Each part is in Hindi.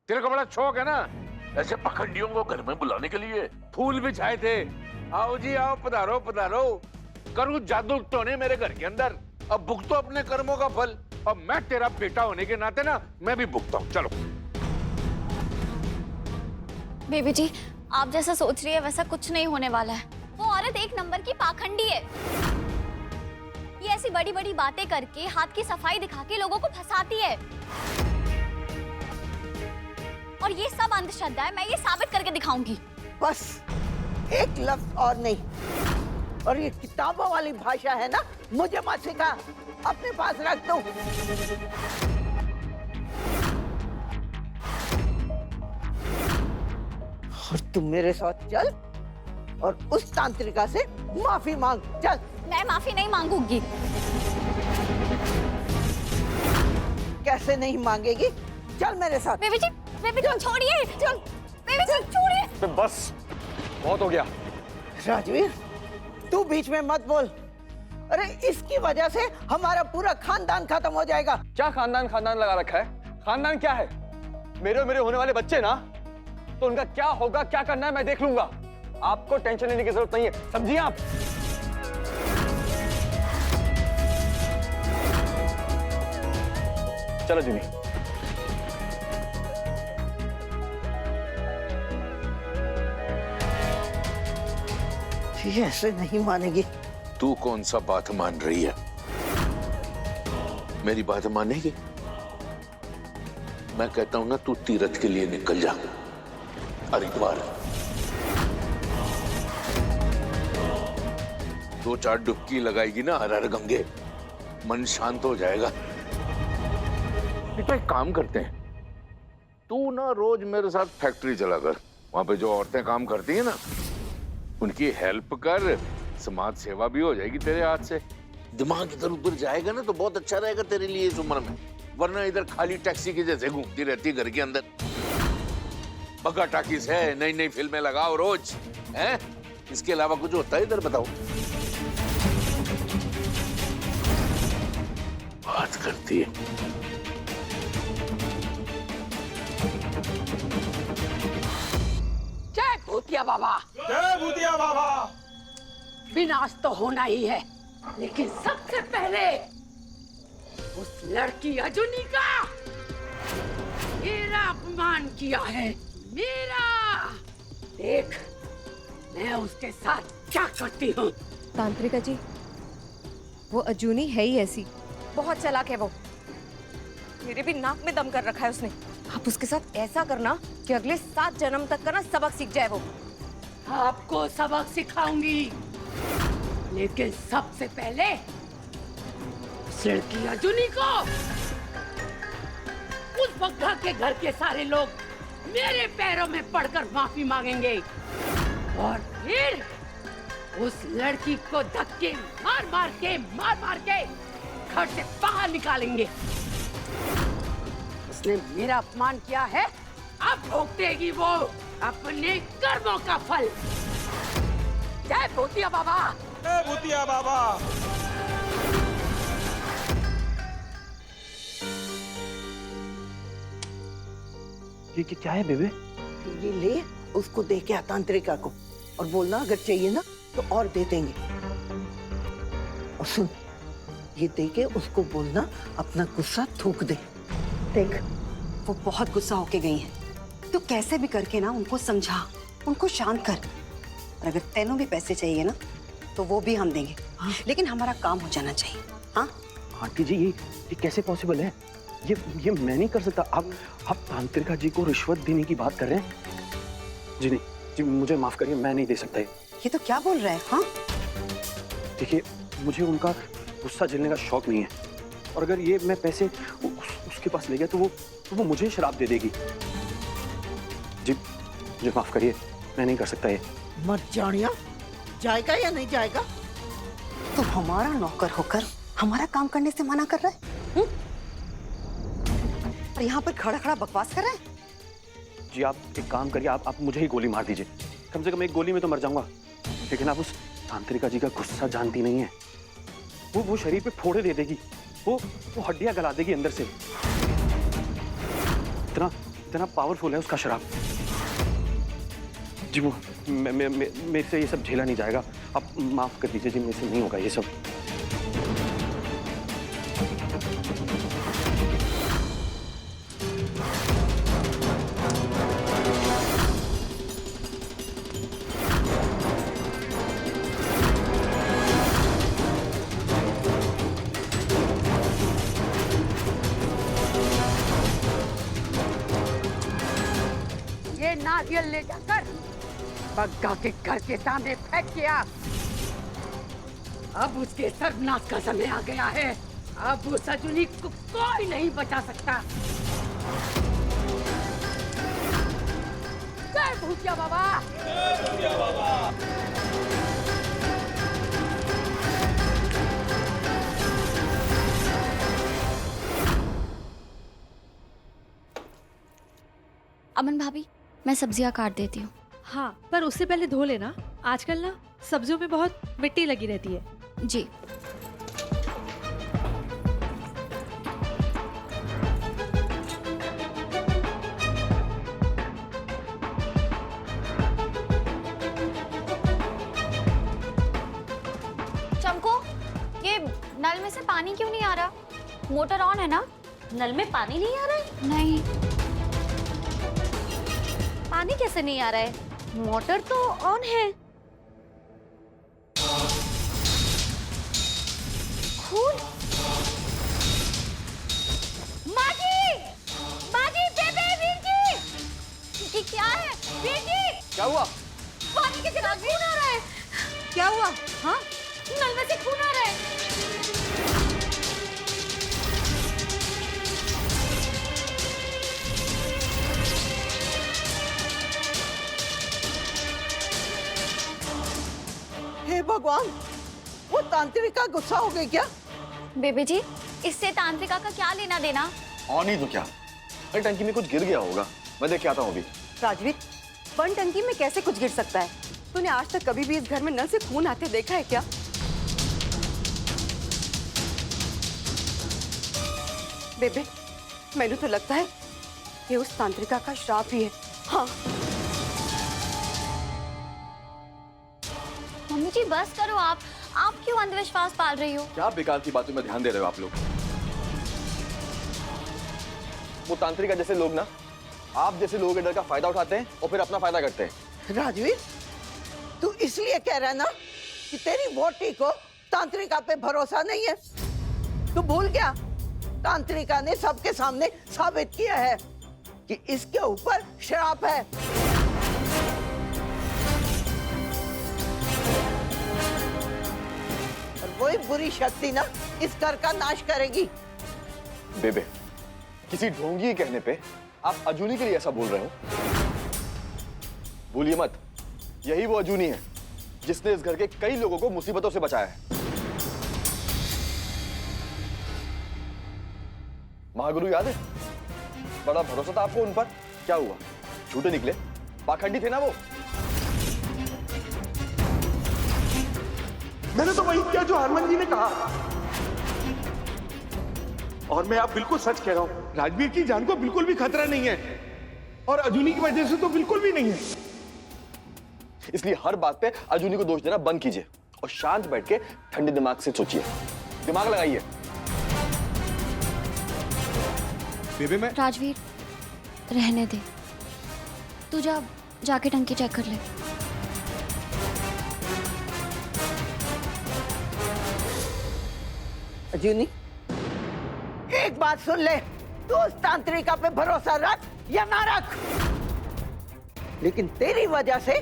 तेरे को बड़ा शौक है ना ऐसे पखंडियों को घर में बुलाने के लिए। फूल बिछाए थे। आओ जी आओ, पधारो पधारो। करूं जादू टोने मेरे घर के अंदर। अब भुगतो अपने कर्मों का फल। अब मैं तेरा बेटा होने के नाते ना मैं भी भुगता हूं। चलो। बेबी जी, आप जैसा सोच रही है वैसा कुछ नहीं होने वाला है। वो औरत एक नंबर की पाखंडी है। ये ऐसी बड़ी बड़ी बातें करके हाथ की सफाई दिखा के लोगों को फंसाती है। और ये सब अंधश्रद्धा है, मैं ये साबित करके दिखाऊंगी। बस एक लफ्ज और नहीं। और ये किताबों वाली भाषा है ना, मुझे मत सिखा, अपने पास रख दो। और तुम मेरे साथ चल और उस तांत्रिका से माफी मांग। चल। मैं माफी नहीं मांगूंगी। कैसे नहीं मांगेगी? चल मेरे साथ। बेबी जी छोड़िए। चल बेबी जी छोड़िए। बस बहुत हो गया। राजवीर, तू बीच में मत बोल। अरे इसकी वजह से हमारा पूरा खानदान खत्म हो जाएगा। क्या खानदान खानदान लगा रखा है? खानदान क्या है? मेरे और मेरे होने वाले बच्चे ना, तो उनका क्या होगा, क्या करना है मैं देख लूंगा। आपको टेंशन लेने की जरूरत नहीं है, समझिए आप। चलो जुनी। ये ऐसे नहीं मानेगी। तू कौन सा बात मान रही है? मेरी बात मानेगी? मैं कहता हूं ना, तू तीरथ के लिए निकल जा हरिद्वार। 2-4 डुबकी लगाएगी ना हर हर गंगे, मन शांत हो जाएगा। बेटा एक काम करते हैं, तू ना रोज मेरे साथ फैक्ट्री चला कर। वहां पे जो औरतें काम करती हैं ना, उनकी हेल्प कर। समाज सेवा भी हो जाएगी तेरे हाथ से। दिमाग इधर उधर जाएगा ना तो बहुत अच्छा रहेगा तेरे लिए इस उम्र में। वरना इधर खाली टैक्सी की जैसे घूमती रहती घर के अंदर। बगा टाकिस है, नई नई फिल्में लगाओ रोज, हैं? इसके अलावा कुछ होता है इधर? बताओ। बात करती है। जय भूतिया बाबा। जय भूतिया बाबा। विनाश तो होना ही है, लेकिन सबसे पहले उस लड़की अजुनी का मेरा अपमान किया है। मेरा देख, मैं उसके साथ क्या करती हूँ। तांत्रिका जी, वो अजूनी है ही ऐसी, बहुत चालाक है वो। मेरे भी नाक में दम कर रखा है उसने। आप उसके साथ ऐसा करना कि अगले 7 जन्म तक का ना सबक सीख जाए वो। आपको सबक सिखाऊंगी, लेकिन सबसे पहले उस लड़की अजुनी को, उस बग्गा के घर के सारे लोग मेरे पैरों में पड़कर माफी मांगेंगे। और फिर उस लड़की को धक्के मार मार के घर से बाहर निकालेंगे। उसने मेरा अपमान किया है, अब भुगतेगी वो अपने कर्मों का फल। जय भूतिया बाबा। जय भूतिया बाबा। ये क्या है बेबे? ये ले, उसको दे के आ तांत्रिका को, और बोलना अगर चाहिए ना तो और दे देंगे। और सुन, ये दे के उसको बोलना अपना गुस्सा थूक दे। देख, वो बहुत गुस्सा होके गई हैं। तो कैसे भी करके ना उनको समझा, उनको शांत कर। और अगर तेनों भी पैसे चाहिए ना तो वो भी हम देंगे। लेकिन हमारा काम हो जाना चाहिए। हाँ आंटी जी, ये कैसे पॉसिबल है? ये मैं नहीं कर सकता। आप तांत्रिका जी को रिश्वत देने की बात कर रहे हैं? जी नहीं जी, मुझे माफ करिए, मैं नहीं दे सकता। ये तो क्या बोल रहा है? हाँ देखिए, मुझे उनका गुस्सा झेलने का शौक नहीं है। और अगर ये मैं पैसे उसके पास ले गया तो वो मुझे शराब दे देगी। जी मुझे माफ करिए, मैं नहीं कर सकता ये। मत जानिया, जाएगा या नहीं जाएगा? तो हमारा नौकर होकर हमारा काम करने से मना कर रहा है? और यहाँ पर खड़ा खड़ा बकवास कर रहा है। जी आप एक काम करिए, आप मुझे ही गोली मार दीजिए। कम से कम एक गोली में तो मर जाऊंगा। लेकिन आप उस तांत्रिका जी का गुस्सा जानती नहीं है। वो शरीर पे फोड़े दे देगी, वो हड्डियां गला देगी अंदर से। इतना इतना पावरफुल है उसका शराब। जी वो मेरे से ये सब झेला नहीं जाएगा। आप माफ कर दीजिए जी, मेरे से नहीं होगा ये सब। ये नारियल ले जाकर बग्गा के घर के सामने फेंक दिया। अब उसके सर्वनाश का समय आ गया है। अब उस अजुनी को कोई नहीं बचा सकता। जय भूतिया बाबा। अमन भाभी, मैं सब्जियां काट देती हूँ। हाँ, पर उससे पहले धो लेना। आजकल ना सब्जियों में बहुत मिट्टी लगी रहती है। जी। चमको, ये नल में से पानी क्यों नहीं आ रहा? मोटर ऑन है ना? नल में पानी नहीं आ रहा है? नहीं। पानी कैसे नहीं आ रहा है? मोटर तो ऑन है। खून? माजी! माजी, बेबे, वीर जी! ये क्या है? वीर जी! क्या हुआ? पानी की जगह खून आ रहा है। क्या हुआ? हाँ, नल में से खून आ रहा है। हे भगवान, वो तांत्रिका गुस्सा हो गई क्या? बेबे जी, इससे तांत्रिका का क्या लेना देना? और नहीं तो क्या, अरे टंकी में कुछ गिर गया होगा। मैं देख के आता हूँ अभी। राजवीर, बंद टंकी में कैसे कुछ गिर सकता है? तूने आज तक कभी भी इस घर में नल से खून आते देखा है क्या? बेबे, मैंने तो लगता है ये उस तांत्रिका का श्राप ही है। हाँ। मम्मी जी बस करो आप क्यों अंधविश्वास पाल रही हो? क्या बेकार की बातों में ध्यान दे रहे हो आप लोग? वो तांत्रिका जैसे लोग ना आप जैसे लोगों के डर का फायदा उठाते हैं और फिर अपना फायदा करते हैं। राजवीर, तू इसलिए कह रहा है ना कि तेरी वोटी को तांत्रिका पे भरोसा नहीं है? तू भूल गया, तांत्रिका ने सबके सामने साबित किया है कि इसके ऊपर श्राप है। और वही बुरी शक्ति ना इस घर का नाश करेगी। बेबे, किसी ढोंगी के कहने पे आप अजूनी के लिए ऐसा बोल रहे हो? भूलिए मत, यही वो अजूनी है जिसने इस घर के कई लोगों को मुसीबतों से बचाया है। महागुरु याद है? बड़ा भरोसा था आपको उन पर। क्या हुआ? झूठे निकले? पाखंडी थे ना वो। मैंने तो वही किया जो हरमन जी ने कहा, और मैं आप बिल्कुल सच कह रहा हूं। राजवीर की जान को बिल्कुल भी खतरा नहीं है, और अजूनी की वजह से तो बिल्कुल भी नहीं है। इसलिए हर बात पे अजूनी को दोष देना बंद कीजिए और शांत बैठ के ठंडे दिमाग से सोचिए, दिमाग लगाइए। बेबे, मैं राजवीर, रहने दे। तू जाके टंकी चेक कर ले। अजूनी, एक बात सुन ले, तू उस तांत्रिका पे भरोसा रख या ना रख, लेकिन तेरी वजह से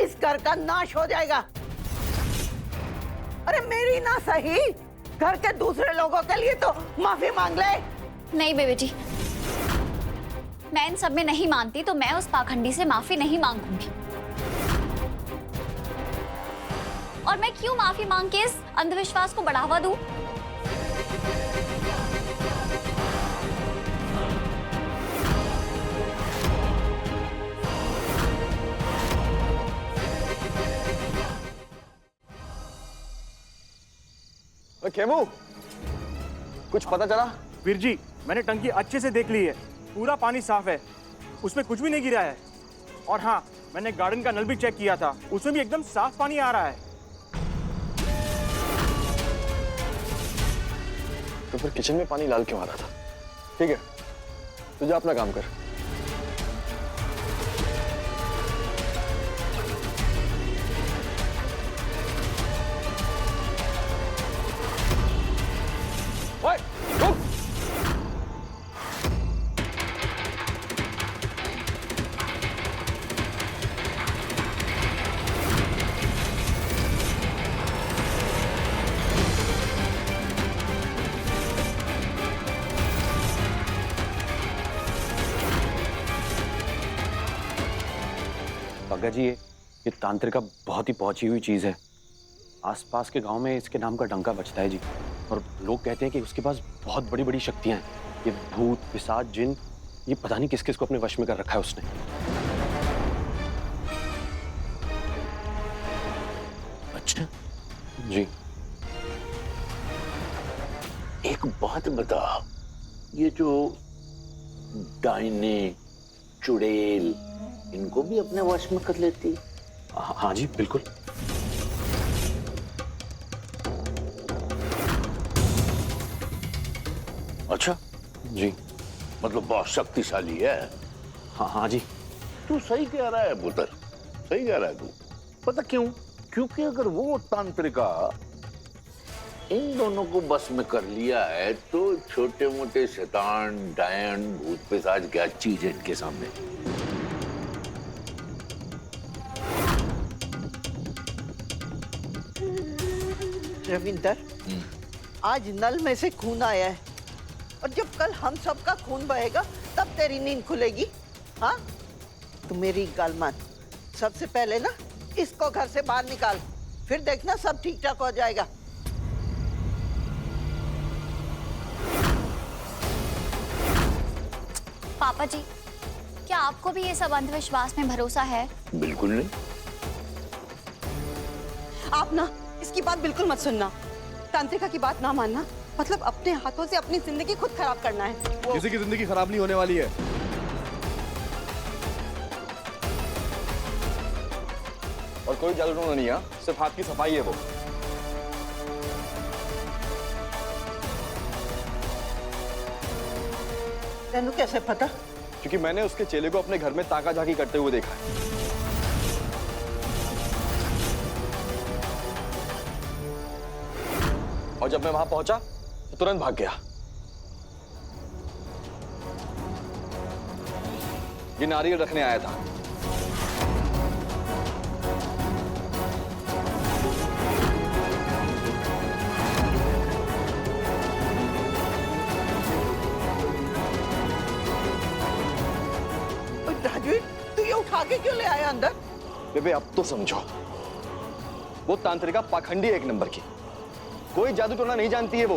इस घर का नाश हो जाएगा। अरे मेरी ना सही, घर के दूसरे लोगों के लिए तो माफी मांग ले। नहीं बेबे जी, मैं इन सब में नहीं मानती, तो मैं उस पाखंडी से माफी नहीं मांगूंगी। और मैं क्यों माफी मांग के इस अंधविश्वास को बढ़ावा दूं? खेमू, कुछ पता चला? वीर जी, मैंने टंकी अच्छे से देख ली है, पूरा पानी साफ है। उसमें कुछ भी नहीं गिरा है। और हाँ, मैंने गार्डन का नल भी चेक किया था, उसमें भी एकदम साफ पानी आ रहा है। तो फिर किचन में पानी लाल क्यों आ रहा था? ठीक है, तू जा अपना काम कर। ओए, रुक! पग्गा जी, ये तांत्रिका बहुत ही पहुंची हुई चीज है। आसपास के गांव में इसके नाम का डंका बजता है जी। और लोग कहते हैं कि उसके पास बहुत बड़ी बड़ी शक्तियां हैं। ये भूत, पिशाच, जिन, ये पता नहीं किस किस को अपने वश में कर रखा है उसने। अच्छा जी। एक बात बता, ये जो डायने, चुड़ैल, इनको भी अपने वश में कर लेती? हाँ जी, बिल्कुल। अच्छा जी। मतलब बहुत शक्तिशाली है। हाँ जी। तू सही कह रहा है पुत्र, सही कह रहा है तू। पता क्यों? क्योंकि अगर वो तांत्रिका इन दोनों को बस में कर लिया है तो छोटे मोटे शैतान, डायन, भूत पिशाच क्या चीज है इनके सामने। रविंदर, आज नल में से खून आया है और जब कल हम सबका खून बहेगा तब तेरी नींद खुलेगी। हाँ, तू मेरी गाल मान। सबसे पहले ना इसको घर से बाहर निकाल, फिर देखना सब ठीक ठाक हो जाएगा। पापा जी, क्या आपको भी ये सब अंधविश्वास में भरोसा है? बिल्कुल नहीं। आप ना इसकी बात बिल्कुल मत सुनना। तांत्रिका की बात ना मानना मतलब अपने हाथों से अपनी जिंदगी खुद खराब करना है। किसी की जिंदगी खराब नहीं होने वाली है। और कोई जादू टोना नहीं है, सिर्फ हाथ की सफाई है वो। तेनू कैसे पता? क्योंकि मैंने उसके चेले को अपने घर में ताका झाकी करते हुए देखा है। और जब मैं वहां पहुंचा तो तुरंत भाग गया। ये नारियल रखने आया था। राजवीर, तू ये उठा के क्यों ले आया अंदर? बेबे अब तो समझो, वो तांत्रिका पाखंडी है एक नंबर की। कोई जादू टोना नहीं जानती है वो।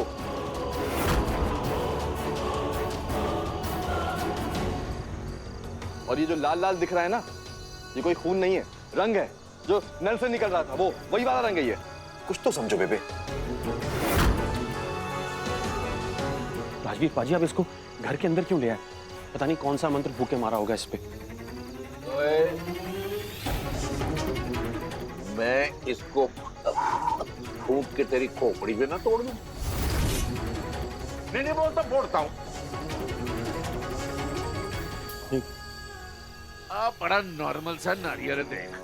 और ये जो लाल लाल दिख रहा है ना, ये कोई खून नहीं है, रंग है जो नल से निकल रहा था, वो वही वाला रंग है ये। कुछ तो समझो बेबे। राजवीर पाजी, आप इसको घर के अंदर क्यों ले आए? पता नहीं कौन सा मंत्र फूके मारा होगा इस पे। मैं इसको फूंक के तेरी खोपड़ी पे ना तोड़ दूं? नहीं बोलता, फोड़ता हूं। बड़ा नॉर्मल सा नारियल देख,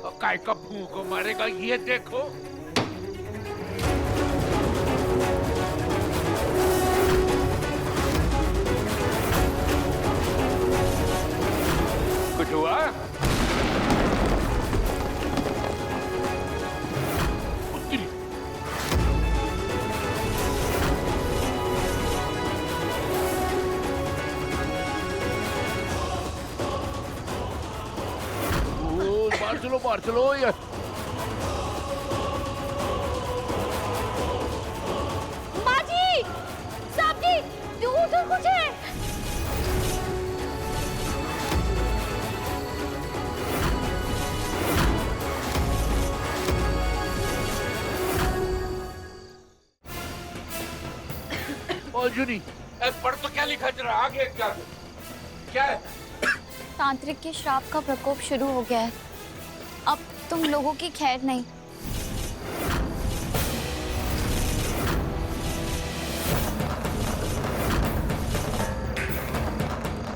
और काय का फूंको मारेगा ये देखो। कुछ हुआ? बाहर चलो यार। माँ जी, साहब जी, दूर कुछ है। ओ जुनी, पर तो क्या लिखा जरा आगे? क्या है? तांत्रिक के श्राप का प्रकोप शुरू हो गया है। अब तुम लोगों की खैर नहीं।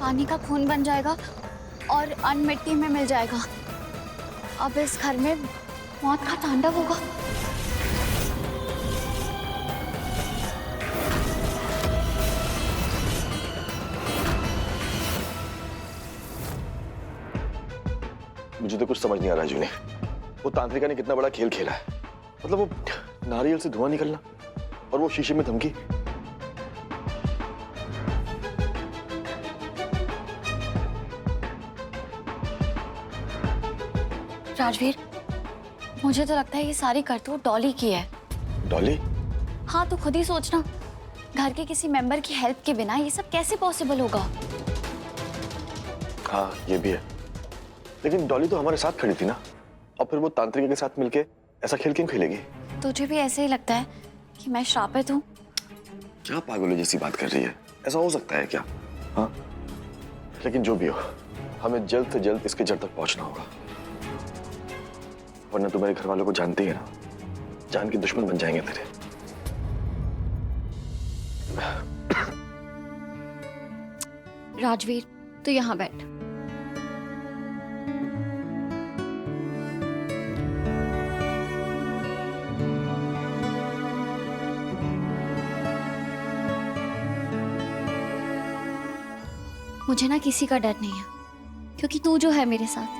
पानी का खून बन जाएगा और अन्न मिट्टी में मिल जाएगा। अब इस घर में मौत का तांडव होगा। मुझे तो कुछ समझ नहीं आ रहा जूने, वो तांत्रिका ने कितना बड़ा खेल खेला है। मतलब वो नारियल से धुआं निकलना और वो शीशे में धमकी। राजवीर, मुझे तो लगता है ये सारी करतूत डॉली की है। डॉली? हाँ, तो खुद ही सोचना, घर के किसी मेंबर की हेल्प के बिना ये सब कैसे पॉसिबल होगा? हाँ, ये भी है। लेकिन डॉली तो हमारे साथ खड़ी थी ना, और फिर वो तांत्रिका के साथ मिलके ऐसा खेल क्यों खेलेगी? तुझे भी ऐसे ही लगता है कि मैं श्रापित हूँ? क्या पागलों जैसी बात कर रही है? ऐसा हो सकता है क्या? हाँ, लेकिन जो भी हो, हमें जल्द से जल्द इसके जड़ तक पहुंचना होगा, वरना तुम्हारे घर वालों को जानते ही ना, जान के दुश्मन बन जाएंगे तेरे। राजवीर, तू यहाँ बैठ। मुझे ना किसी का डर नहीं है, क्योंकि तू जो है मेरे साथ।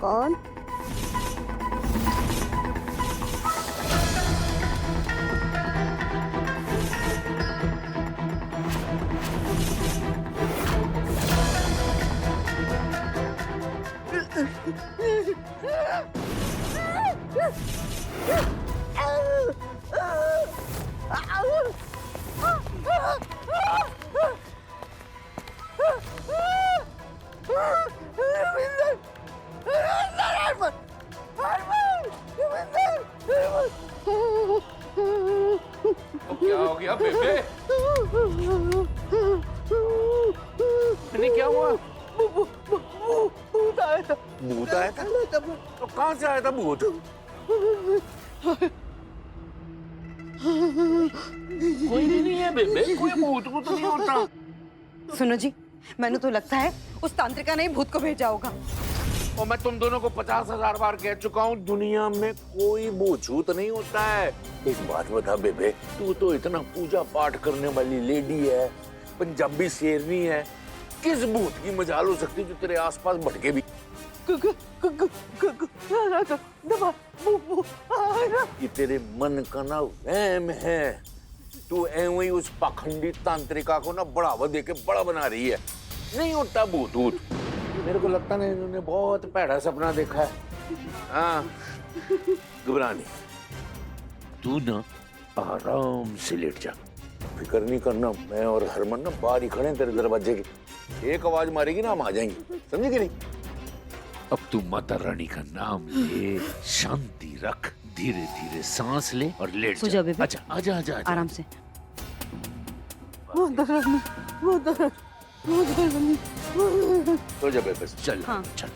कौन? क्या हो गया बेबे? क्या हुआ? भूत आया था। भूत आया था? तो कहाँ से आया था भूत? कोई भी नहीं है बेबे, कोई भूत को तो नहीं होता। सुनो जी, मैंने तो लगता है उस तांत्रिका ने ही भूत को भेजा होगा। और मैं तुम दोनों को 50,000 बार कह चुका हूँ, दुनिया में कोई भूत नहीं होता है। एक बात बता बेबे, तू तो इतना पूजा पाठ करने वाली लेडी है, पंजाबी शेरनी है, किस भूत की मजाल हो सकती जो तेरे आसपास भटके भी? ये तेरे मन का ना वहम है। तू ऐसे ही उस पाखंडी तांत्रिका को ना बढ़ावा देके बड़ा बना रही है। नहीं होता भूत। मेरे को लगता है इन्होंने बहुत भैड़ा सपना देखा है। हाँ, घबरा नहीं, तू ना आराम से लेट जा, फिक्र नहीं करना। मैं और हरमन ना बाहर ही खड़े हैं तेरे दरवाजे के। एक आवाज मारेगी ना, हम आ जाएंगे, समझे कि नहीं? अब तू माता रानी का नाम ले, शांति रख, धीरे धीरे सांस ले और लेट सो जा। जा बेबे। अच्छा, आजा आजा आजा। आराम से। सो जा बेबे, चल। हाँ। चल।